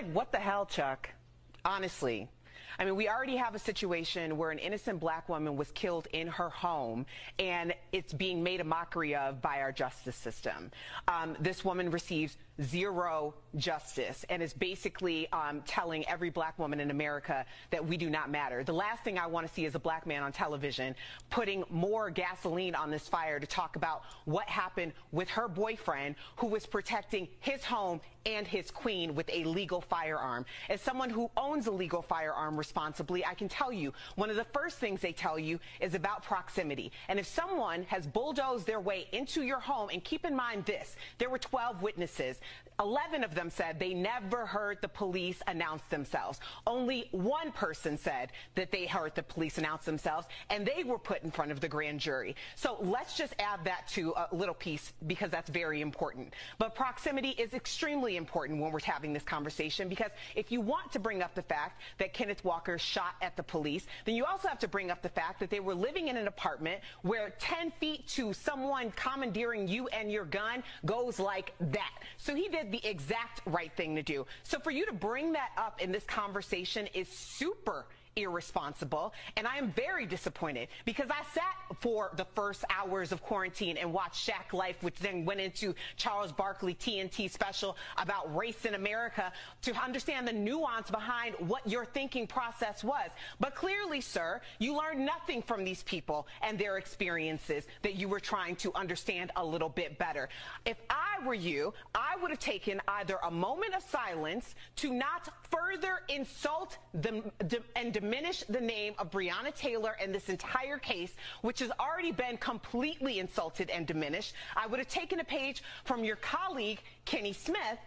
like, what the hell, Chuck? Honestly. I mean, we already have a situation where an innocent black woman was killed in her home, and it's being made a mockery of by our justice system. This woman receives zero justice and is basically telling every black woman in America that we do not matter. The last thing I want to see is a black man on television putting more gasoline on this fire to talk about what happened with her boyfriend, who was protecting his home and his queen with a legal firearm. As someone who owns a legal firearm responsibly, I can tell you one of the first things they tell you is about proximity. And if someone has bulldozed their way into your home, and keep in mind this, there were 12 witnesses. 11 of them said they never heard the police announce themselves. Only one person said that they heard the police announce themselves, and they were put in front of the grand jury. So let's just add that to a little piece, because that's very important. But proximity is extremely important when we're having this conversation, because if you want to bring up the fact that Kenneth Walker shot at the police, then you also have to bring up the fact that they were living in an apartment where 10 feet to someone commandeering you and your gun goes like that. So he did the exact right thing to do. So for you to bring that up in this conversation is super irresponsible, and I am very disappointed, because I sat for the first hours of quarantine and watched Shack Life, which then went into Charles Barkley TNT special about race in America, to understand the nuance behind what your thinking process was. But clearly, sir, you learned nothing from these people and their experiences that you were trying to understand a little bit better. If I were you, I would have taken either a moment of silence to not further insult them and diminish the name of Breonna Taylor and this entire case, which has already been completely insulted and diminished. I would have taken a page from your colleague, Kenny Smith,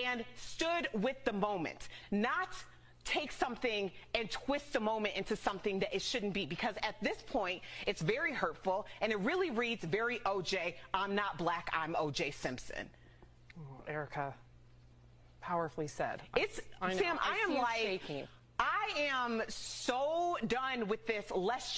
and stood with the moment, not take something and twist the moment into something that it shouldn't be, because at this point, it's very hurtful, and it really reads very OJ, I'm not black, I'm OJ Simpson. Oh, Erica, powerfully said. Sam, I am like, shaking. I am so done with this. Let's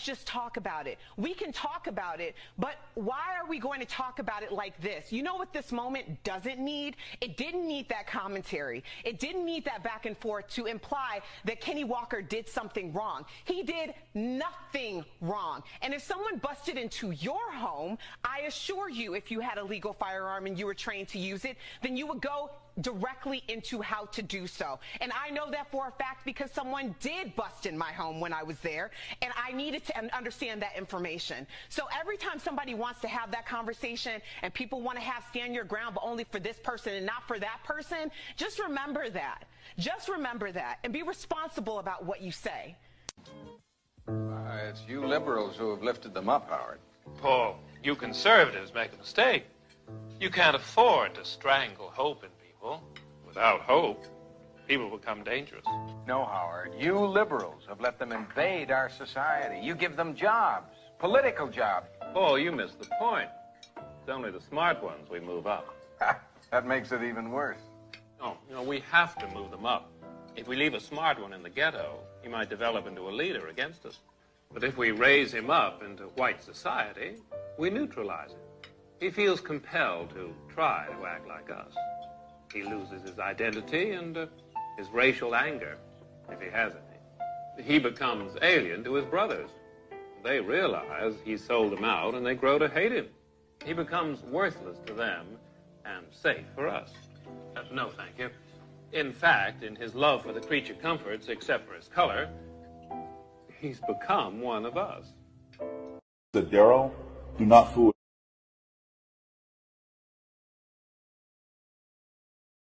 just talk about it. We can talk about it, but why are we going to talk about it like this? You know what this moment doesn't need? It didn't need that commentary. It didn't need that back and forth to imply that Kenny Walker did something wrong. He did nothing wrong. And if someone busted into your home, I assure you, if you had a legal firearm and you were trained to use it, then you would go directly into how to do so. And I know that for a fact, because someone did bust in my home when I was there, and I needed to understand that information. So every time somebody wants to have that conversation and people want to have stand your ground, but only for this person and not for that person, just remember that. Just remember that, and be responsible about what you say. It's you liberals who have lifted them up, Howard. Paul, you conservatives make a mistake. You can't afford to strangle hope in people. Without hope, people become dangerous. No, Howard, you liberals have let them invade our society. You give them jobs, political jobs. Paul, you missed the point. It's only the smart ones we move up. That makes it even worse. No, we have to move them up. If we leave a smart one in the ghetto, he might develop into a leader against us. But if we raise him up into white society, we neutralize him. He feels compelled to try to act like us. He loses his identity and his racial anger, if he has any. He becomes alien to his brothers. They realize he sold them out, and they grow to hate him. He becomes worthless to them and safe for us. No, thank you. In fact, in his love for the creature comforts, except for his color, he's become one of us. Daryl, do not fool